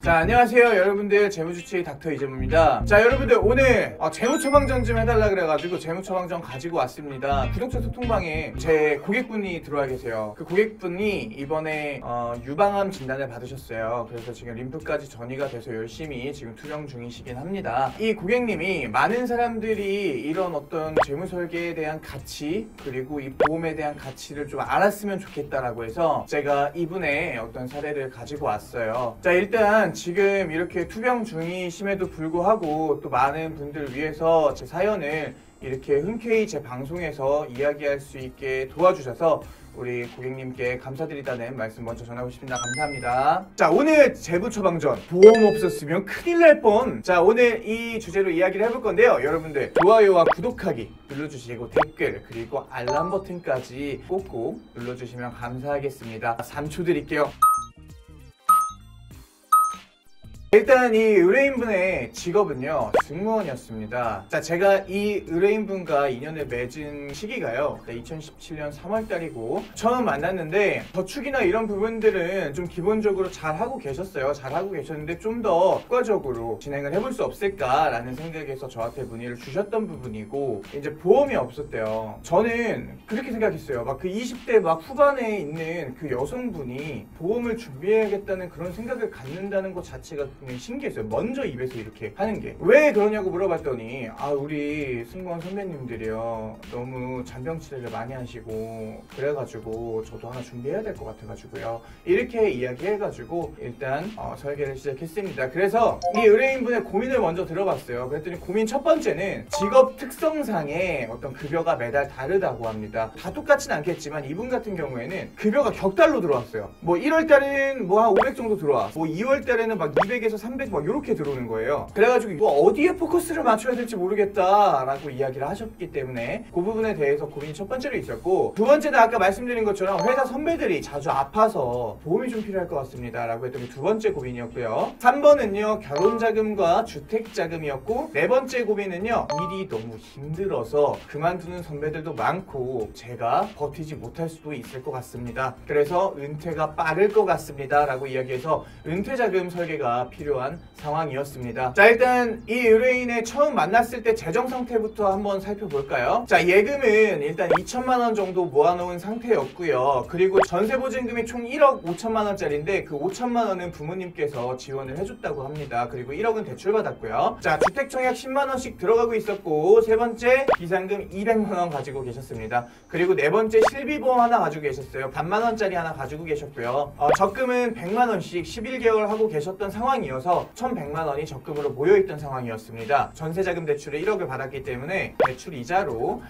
자, 안녕하세요 여러분들, 재무주치의 닥터 이재무입니다. 자, 여러분들 오늘 재무처방전 좀 해달라 그래가지고 재무처방전 가지고 왔습니다. 구독자 소통방에 제 고객분이 들어와 계세요. 그 고객분이 이번에 유방암 진단을 받으셨어요. 그래서 지금 림프까지 전이가 돼서 열심히 지금 투병 중이시긴 합니다. 이 고객님이 많은 사람들이 이런 어떤 재무설계에 대한 가치, 그리고 이 보험에 대한 가치를 좀 알았으면 좋겠다라고 해서 제가 이분의 어떤 사례를 가지고 왔어요. 자, 일단 지금 이렇게 투병 중이심에도 불구하고 또 많은 분들을 위해서 제 사연을 이렇게 흔쾌히 제 방송에서 이야기할 수 있게 도와주셔서 우리 고객님께 감사드리다는 말씀 먼저 전하고 싶습니다. 감사합니다. 자, 오늘 재무처방전 보험 없었으면 큰일 날 뻔. 자, 오늘 이 주제로 이야기를 해볼 건데요. 여러분들 좋아요와 구독하기 눌러주시고 댓글 그리고 알람 버튼까지 꼭꼭 눌러주시면 감사하겠습니다. 3초 드릴게요. 일단 이 의뢰인분의 직업은요, 승무원이었습니다. 자, 제가 이 의뢰인분과 인연을 맺은 시기가요, 2017년 3월달이고 처음 만났는데 저축이나 이런 부분들은 좀 기본적으로 잘하고 계셨어요. 잘하고 계셨는데 좀 더 효과적으로 진행을 해볼 수 없을까라는 생각에서 저한테 문의를 주셨던 부분이고, 이제 보험이 없었대요. 저는 그렇게 생각했어요. 막 그 20대 막 후반에 있는 그 여성분이 보험을 준비해야겠다는 그런 생각을 갖는다는 것 자체가 굉장히 신기했어요. 먼저 입에서 이렇게 하는 게. 왜 그러냐고 물어봤더니, 우리 승무원 선배님들이요, 너무 잔병 치레를 많이 하시고 그래가지고 저도 하나 준비해야 될 것 같아가지고요, 이렇게 이야기해가지고 일단 설계를 시작했습니다. 그래서 이 의뢰인분의 고민을 먼저 들어봤어요. 그랬더니 고민 첫 번째는 직업 특성상의 어떤 급여가 매달 다르다고 합니다. 다 똑같진 않겠지만 이분 같은 경우에는 급여가 격달로 들어왔어요. 뭐 1월달에는 뭐 한 500 정도 들어와, 뭐 2월달에는 막 200에서 300 막 이렇게 들어오는 거예요. 그래가지고 이거 어디에 포커스를 맞춰야 될지 모르겠다 라고 이야기를 하셨기 때문에 그 부분에 대해서 고민이 첫 번째로 있었고, 두 번째는 아까 말씀드린 것처럼 회사 선배들이 자주 아파서 보험이 좀 필요할 것 같습니다 라고 했던 게 두 번째 고민이었고요. 3번은요, 결혼자금과 주택자금이었고, 네 번째 고민은요, 일이 너무 힘들어서 그만두는 선배들도 많고 제가 버티지 못할 수도 있을 것 같습니다. 그래서 은퇴가 빠를 것 같습니다 라고 이야기해서 은퇴자금 설계가 필요한 상황이었습니다. 자, 일단 이 의뢰인의 처음 만났을 때 재정 상태부터 한번 살펴볼까요? 자, 예금은 일단 2천만 원 정도 모아놓은 상태였고요. 그리고 전세보증금이 총 1억 5천만 원짜리인데 그 5천만 원은 부모님께서 지원을 해줬다고 합니다. 그리고 1억은 대출받았고요. 자, 주택청약 10만 원씩 들어가고 있었고, 세 번째 비상금 200만 원 가지고 계셨습니다. 그리고 네 번째 실비보험 하나 가지고 계셨어요. 반만 원짜리 하나 가지고 계셨고요. 적금은 100만 원씩 11개월 하고 계셨던 상황이어서 1,100만 원이 적금으로 모여있던 상황이었습니다. 전세자금 대출을 1억을 받았기 때문에 대출 이자로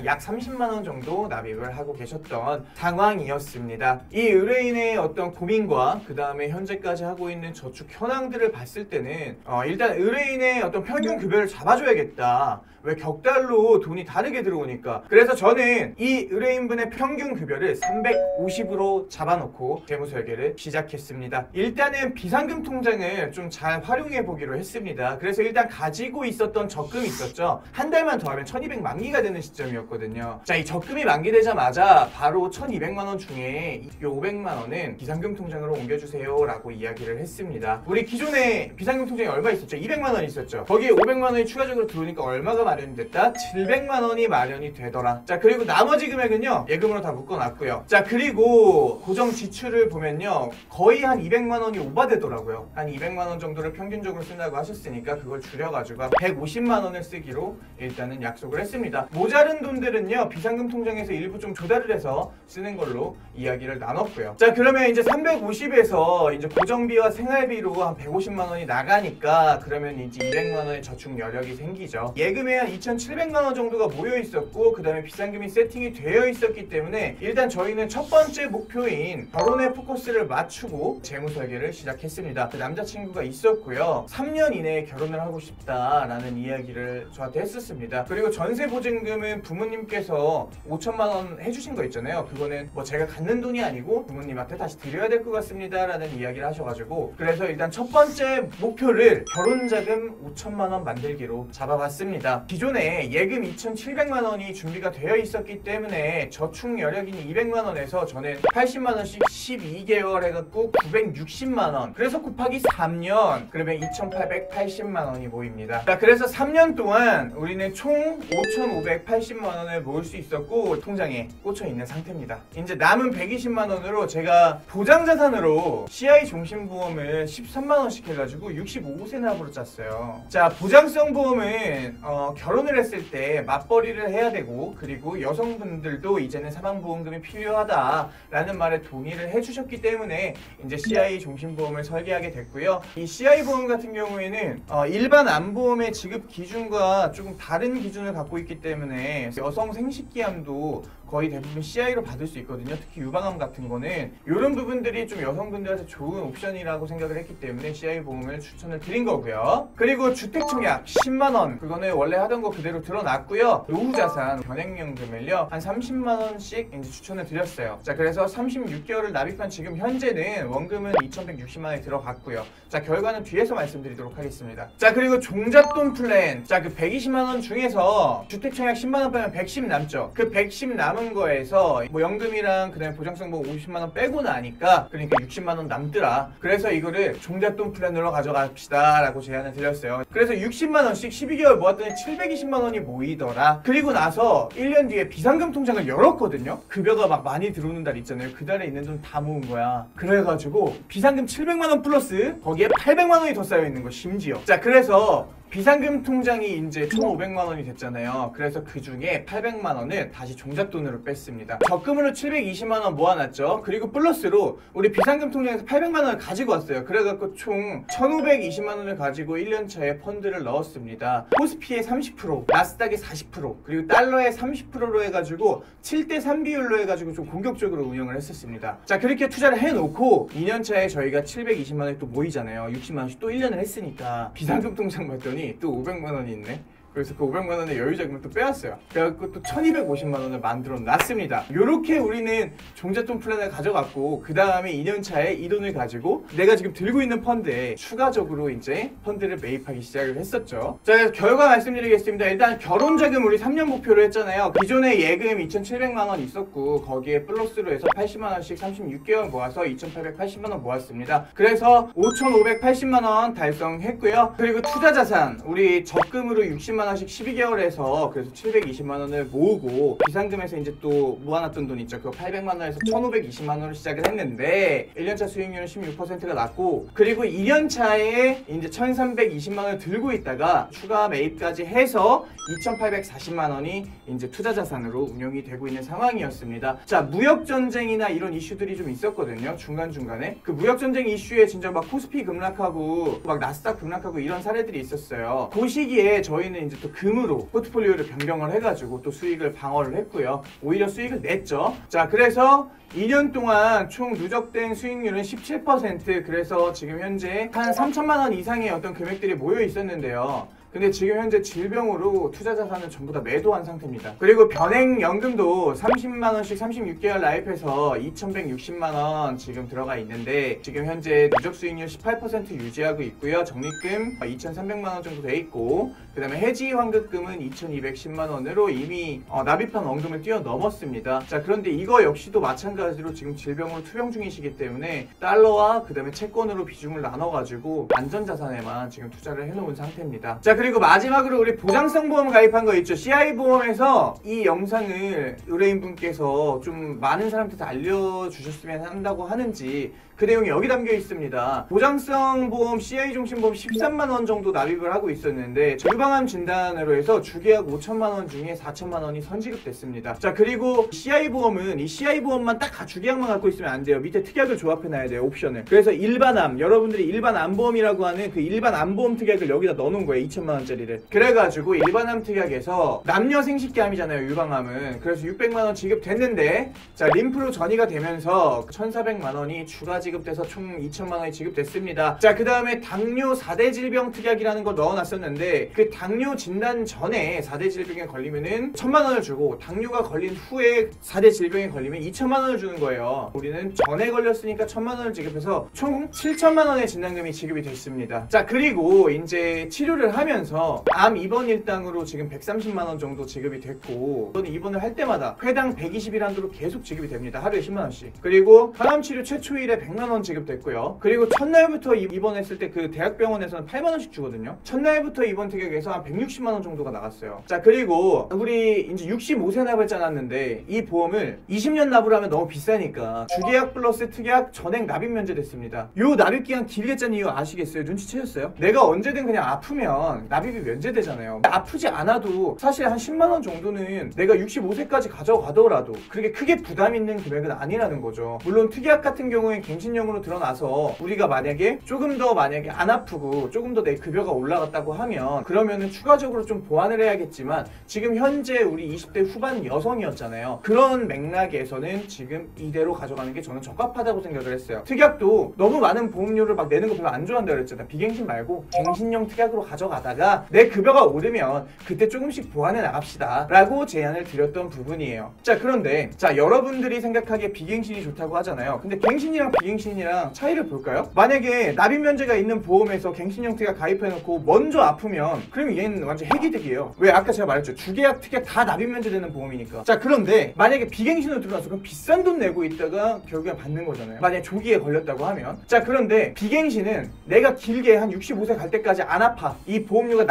약 30만 원 정도 납입을 하고 계셨던 상황이었습니다. 이 의뢰인의 어떤 고민과 그 다음에 현재까지 하고 있는 저축 현황들을 봤을 때는 일단 의뢰인의 어떤 평균 급여를 잡아줘야겠다. 왜 격달로 돈이 다르게 들어오니까. 그래서 저는 이 의뢰인분의 평균 급여를 350으로 잡아놓고 재무설계를 시작했습니다. 일단은 비상금 통장을 좀 잘 활용해 보기로 했습니다. 그래서 일단 가지고 있었던 적금이 있었죠. 한 달만 더 하면 1200 만기가 되는 시점이었거든요. 자, 이 적금이 만기되자마자 바로 1200만 원 중에 이 500만 원은 비상금 통장으로 옮겨주세요 라고 이야기를 했습니다. 우리 기존에 비상금 통장이 얼마 있었죠? 200만 원 있었죠. 거기에 500만 원이 추가적으로 들어오니까 얼마가 마련이 됐다? 700만 원이 마련이 되더라. 자, 그리고 나머지 금액은요, 예금으로 다 묶어놨고요. 자, 그리고 고정 지출을 보면요, 거의 한 200만 원이 오버되더라고요. 한 200만 원 정도를 평균적으로 쓴다고 하셨으니까 그걸 줄여가지고 150만 원을 쓰기로 일단은 약속을 했습니다. 모자른 돈들은요, 비상금 통장에서 일부 좀 조달을 해서 쓰는 걸로 이야기를 나눴고요. 자, 그러면 이제 350에서 이제 고정비와 생활비로 한 150만 원이 나가니까 그러면 이제 200만 원의 저축 여력이 생기죠. 예금에 한 2,700만 원 정도가 모여 있었고, 그 다음에 비상금이 세팅이 되어 있었기 때문에 일단 저희는 첫 번째 목표인 결혼에 포커스를 맞추고 재무설계를 시작했습니다. 그 남자친구가 있었고요. 3년 이내에 결혼을 하고 싶다라는 이야기를 저한테 했었습니다. 그리고 전세보증금은 부모님께서 5천만 원 해주신 거 있잖아요. 그거는 뭐 제가 갖는 돈이 아니고 부모님한테 다시 드려야 될 것 같습니다 라는 이야기를 하셔가지고, 그래서 일단 첫 번째 목표를 결혼자금 5천만 원 만들기로 잡아봤습니다. 기존에 예금 2,700만 원이 준비가 되어 있었기 때문에 저축 여력인 200만 원에서 저는 80만 원씩 12개월 해갖고 960만 원, 그래서 곱하기 4만 남년 그러면 2,880만 원이 모입니다. 자, 그래서 3년 동안 우리는 총 5,580만 원을 모을 수 있었고 통장에 꽂혀 있는 상태입니다. 이제 남은 120만 원으로 제가 보장자산으로 CI 종신보험을 13만 원씩 해가지고 65세 납으로 짰어요. 자, 보장성 보험은 결혼을 했을 때 맞벌이를 해야 되고, 그리고 여성분들도 이제는 사망보험금이 필요하다라는 말에 동의를 해주셨기 때문에 이제 CI 종신보험을 설계하게 됐고요. 이 CI 보험 같은 경우에는 일반 암보험의 지급 기준과 조금 다른 기준을 갖고 있기 때문에 여성 생식기암도 거의 대부분 CI로 받을 수 있거든요. 특히 유방암 같은 거는 이런 부분들이 좀 여성분들한테 좋은 옵션이라고 생각을 했기 때문에 CI 보험을 추천을 드린 거고요. 그리고 주택청약 10만 원, 그거는 원래 하던 거 그대로 드러났고요. 노후자산 변액연금을요 한 30만 원씩 이제 추천을 드렸어요. 자, 그래서 36개월을 납입한 지금 현재는 원금은 2,160만 원이 들어갔고요. 자, 결과는 뒤에서 말씀드리도록 하겠습니다. 자, 그리고 종잣돈 플랜, 자, 그 120만 원 중에서 주택청약 10만 원 빼면 110 남죠. 그 110 남은 거에서 뭐 연금이랑 그다음에 보장성 보험 50만 원 빼고 나니까 그러니까 60만 원 남더라. 그래서 이거를 종잣돈 플랜으로 가져갑시다 라고 제안을 드렸어요. 그래서 60만 원씩 12개월 모았더니 720만 원이 모이더라. 그리고 나서 1년 뒤에 비상금 통장을 열었거든요. 급여가 막 많이 들어오는 달 있잖아요. 그 달에 있는 돈 다 모은 거야. 그래가지고 비상금 700만 원 플러스 거기에 800만 원이 더 쌓여 있는 거 심지어. 자, 그래서 비상금 통장이 이제 1,500만 원이 됐잖아요. 그래서 그 중에 800만 원을 다시 종잣돈으로 뺐습니다. 적금으로 720만 원 모아놨죠. 그리고 플러스로 우리 비상금 통장에서 800만 원을 가지고 왔어요. 그래갖고 총 1,520만 원을 가지고 1년 차에 펀드를 넣었습니다. 코스피의 30%, 나스닥의 40%, 그리고 달러의 30%로 해가지고 7대3 비율로 해가지고 좀 공격적으로 운영을 했었습니다. 자, 그렇게 투자를 해놓고 2년 차에 저희가 720만 원이 또 모이잖아요. 60만 원씩 또 1년을 했으니까 비상금 통장 봤더니 또 500만 원이 있네. 그래서 그 500만 원의 여유자금을 또 빼왔어요. 그래갖고 또 1250만 원을 만들어 놨습니다. 요렇게 우리는 종잣돈 플랜을 가져갔고, 그 다음에 2년 차에 이 돈을 가지고 내가 지금 들고 있는 펀드에 추가적으로 이제 펀드를 매입하기 시작을 했었죠. 자, 그래서 결과 말씀드리겠습니다. 일단 결혼자금 우리 3년 목표로 했잖아요. 기존에 예금 2,700만 원 있었고 거기에 플러스로 해서 80만 원씩 36개월 모아서 2,880만 원 모았습니다. 그래서 5,580만 원 달성했고요. 그리고 투자자산 우리 적금으로 60만 원씩 12개월에서 그래서 720만 원을 모으고 비상금에서 이제 또 모아놨던 돈 있죠. 그거 800만 원에서 1,520만 원으로 시작을 했는데 1년차 수익률은 16%가 났고, 그리고 2년차에 이제 1,320만 원을 들고 있다가 추가 매입까지 해서 2,840만 원이 이제 투자자산으로 운영이 되고 있는 상황이었습니다. 자, 무역전쟁이나 이런 이슈들이 좀 있었거든요. 중간중간에. 그 무역전쟁 이슈에 진짜 막 코스피 급락하고 막 나스닥 급락하고 이런 사례들이 있었어요. 그 시기에 저희는 이제 또 금으로 포트폴리오를 변경을 해가지고 또 수익을 방어를 했고요. 오히려 수익을 냈죠. 자, 그래서 2년 동안 총 누적된 수익률은 17%, 그래서 지금 현재 한 3천만 원 이상의 어떤 금액들이 모여 있었는데요. 근데 지금 현재 질병으로 투자 자산을 전부 다 매도한 상태입니다. 그리고 변액연금도 30만 원씩 36개월 라입해서 2,160만 원 지금 들어가 있는데 지금 현재 누적 수익률 18% 유지하고 있고요. 적립금 2,300만 원 정도 돼 있고, 그 다음에 해지 환급금은 2,210만 원으로 이미 납입한 원금을 뛰어넘었습니다. 자, 그런데 이거 역시도 마찬가지로 지금 질병으로 투병 중이시기 때문에 달러와 그 다음에 채권으로 비중을 나눠가지고 안전자산에만 지금 투자를 해놓은 상태입니다. 자, 그리고 마지막으로 우리 보장성 보험 가입한 거 있죠. CI 보험에서 이 영상을 의뢰인분께서 좀 많은 사람들한테 알려주셨으면 한다고 하는지 그 내용이 여기 담겨 있습니다. 보장성 보험 CI 종신보험 13만 원 정도 납입을 하고 있었는데 유방암 진단으로 해서 주계약 5천만 원 중에 4천만 원이 선지급됐습니다. 자, 그리고 CI 보험은 이 CI 보험만 딱 주계약만 갖고 있으면 안 돼요. 밑에 특약을 조합해 놔야 돼요. 옵션을. 그래서 일반암, 여러분들이 일반 암보험이라고 하는 그 일반 암보험 특약을 여기다 넣어놓은 거예요. 2천만 원짜리를. 그래가지고 일반암 특약에서 남녀 생식기암이잖아요. 유방암은. 그래서 600만 원 지급됐는데, 자, 림프로 전이가 되면서 1,400만 원이 추가 지급돼서 총 2천만 원이 지급됐습니다. 자, 그 다음에 당뇨 4대 질병 특약이라는 거 넣어놨었는데 그 당뇨 진단 전에 4대 질병에 걸리면은 1,000만 원을 주고 당뇨가 걸린 후에 4대 질병에 걸리면 2천만 원을 주는 거예요. 우리는 전에 걸렸으니까 1,000만 원을 지급해서 총 7천만 원의 진단금이 지급이 됐습니다. 자, 그리고 이제 치료를 하면서 암 입원 일당으로 지금 130만 원 정도 지급이 됐고, 또는 입원을 할 때마다 회당 120일 한도로 계속 지급이 됩니다. 하루에 10만 원씩. 그리고 항암 치료 최초일에 100만 2만 원 지급됐고요. 그리고 첫날부터 입원했을 때 그 대학병원에서는 8만 원씩 주거든요. 첫날부터 입원 특약에서 한 160만 원 정도가 나갔어요. 자, 그리고 우리 이제 65세 납을 짜놨는데 이 보험을 20년 납을 하면 너무 비싸니까 주계약 플러스 특약 전액 납입 면제됐습니다. 요 납입 기간 길게 짠 이유 아시겠어요? 눈치채셨어요? 내가 언제든 그냥 아프면 납입이 면제되잖아요. 아프지 않아도 사실 한 10만 원 정도는 내가 65세까지 가져가더라도 그렇게 크게 부담 있는 금액은 아니라는 거죠. 물론 특약 같은 경우엔 갱신형으로 드러나서 우리가 만약에 조금 더 만약에 안 아프고 조금 더 내 급여가 올라갔다고 하면 그러면은 추가적으로 좀 보완을 해야겠지만 지금 현재 우리 20대 후반 여성이었잖아요. 그런 맥락에서는 지금 이대로 가져가는 게 저는 적합하다고 생각을 했어요. 특약도 너무 많은 보험료를 막 내는 거 별로 안 좋아한다 그랬잖아. 비갱신 말고 갱신형 특약으로 가져가다가 내 급여가 오르면 그때 조금씩 보완해 나갑시다 라고 제안을 드렸던 부분이에요. 자, 그런데 자, 여러분들이 생각하기에 비갱신이 좋다고 하잖아요. 근데 갱신이랑 비갱신이랑 차이를 볼까요? 만약에 납입 면제가 있는 보험에서 갱신형 특약 가입해놓고 먼저 아프면 그러면 얘는 완전 핵이득이에요. 왜? 아까 제가 말했죠. 주계약, 특약 다 납입 면제되는 보험이니까. 자, 그런데 만약에 비갱신으로 들어가서 그럼 비싼 돈 내고 있다가 결국엔 받는 거잖아요. 만약에 조기에 걸렸다고 하면. 자, 그런데 비갱신은 내가 길게 한 65세 갈 때까지 안 아파. 이 보험료가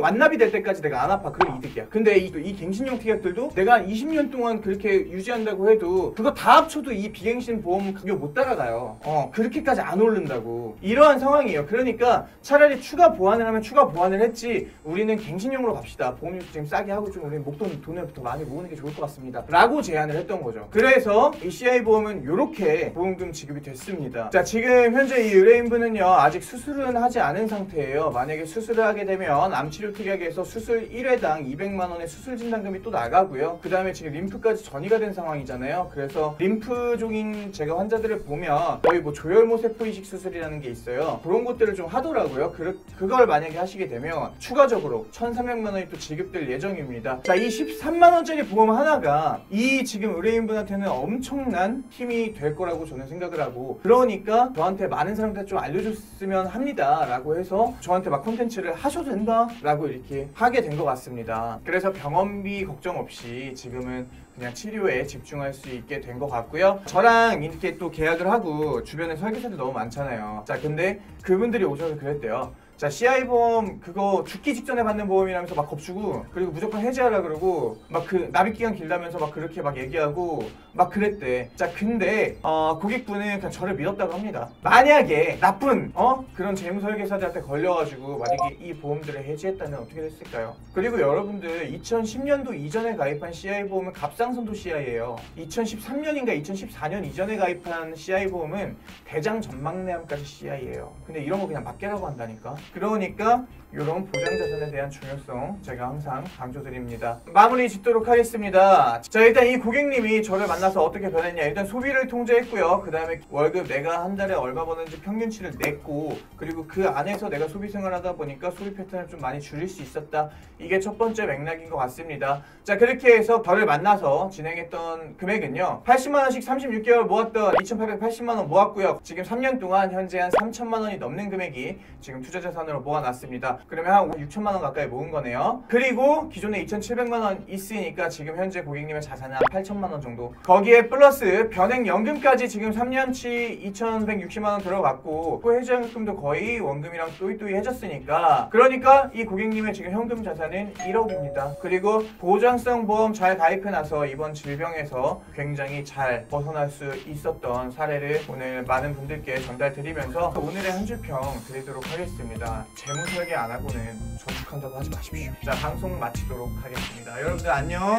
완납이 될 때까지 내가 안 아파. 그럼 이득이야. 근데 이 갱신형 특약들도 내가 한 20년 동안 그렇게 유지한다고 해도 그거 다 합쳐도 이 비갱신 보험 급여 못 따라가요. 그렇게까지 안 오른다고. 이러한 상황이에요. 그러니까 차라리 추가 보완을 하면 추가 보완을 했지 우리는 갱신형으로 갑시다. 보험료 지금 싸게 하고 좀 우리 돈을 더 많이 모으는 게 좋을 것 같습니다. 라고 제안을 했던 거죠. 그래서 이 CI 보험은 이렇게 보험금 지급이 됐습니다. 자, 지금 현재 이 의뢰인분은요 아직 수술은 하지 않은 상태예요. 만약에 수술을 하게 되면 암치료 특약에서 수술 1회당 200만 원의 수술 진단금이 또 나가고요. 그 다음에 지금 림프까지 전이가 된 상황이잖아요. 그래서 림프종인 제가 환자들을 보면 거의 뭐 조혈모 세포 이식 수술이라는 게 있어요. 그런 것들을 좀 하더라고요. 그걸 만약에 하시게 되면 추가적으로 1,300만 원이 또 지급될 예정입니다. 자, 이 13만 원짜리 보험 하나가 이 지금 의뢰인분한테는 엄청난 힘이 될 거라고 저는 생각을 하고, 그러니까 저한테 많은 사람들 좀 알려줬으면 합니다 라고 해서 저한테 막 콘텐츠를 하셔도 된다 라고 이렇게 하게 된 것 같습니다. 그래서 병원비 걱정 없이 지금은 그냥 치료에 집중할 수 있게 된 것 같고요. 저랑 이렇게 또 계약을 하고 주변에 설계사들 너무 많잖아요. 자, 근데 그분들이 오셔서 그랬대요. 자, CI 보험 그거 죽기 직전에 받는 보험이라면서 막 겁주고, 그리고 무조건 해지하라 그러고 막 그 납입기간 길다면서 막 그렇게 막 얘기하고 막 그랬대. 자, 근데 고객분은 그냥 저를 믿었다고 합니다. 만약에 나쁜 그런 재무설계사들한테 걸려가지고 만약에 이 보험들을 해지했다면 어떻게 됐을까요? 그리고 여러분들 2010년도 이전에 가입한 CI 보험은 갑상선도 CI예요. 2013년인가 2014년 이전에 가입한 CI 보험은 대장 전막내암까지 CI예요. 근데 이런 거 그냥 맡겨라고 한다니까. 그러니까 이런 보장자산에 대한 중요성 제가 항상 강조드립니다. 마무리 짓도록 하겠습니다. 자, 일단 이 고객님이 저를 만나서 어떻게 변했냐. 일단 소비를 통제했고요. 그 다음에 월급 내가 한 달에 얼마 버는지 평균치를 냈고, 그리고 그 안에서 내가 소비 생활을 하다 보니까 소비 패턴을 좀 많이 줄일 수 있었다. 이게 첫 번째 맥락인 것 같습니다. 자, 그렇게 해서 저를 만나서 진행했던 금액은요 80만원씩 36개월 모았던 2,880만원 모았고요. 지금 3년 동안 현재 한 3천만원이 넘는 금액이 지금 투자자산으로 모아놨습니다. 그러면 한 6천만원 가까이 모은 거네요. 그리고 기존에 2,700만원 있으니까 지금 현재 고객님의 자산은 한 8천만원 정도, 거기에 플러스 변액연금까지 지금 3년치 2,160만원 들어갔고, 그 해지연금도 거의 원금이랑 또이또이 해졌으니까, 그러니까 이 고객님의 지금 현금 자산은 1억입니다. 그리고 보장성 보험 잘 가입해놔서 이번 질병에서 굉장히 잘 벗어날 수 있었던 사례를 오늘 많은 분들께 전달드리면서 오늘의 한 줄평 드리도록 하겠습니다. 재무설계 안 하고는 저축한다고 하지 마십시오. 자, 방송 마치도록 하겠습니다. 여러분들 안녕.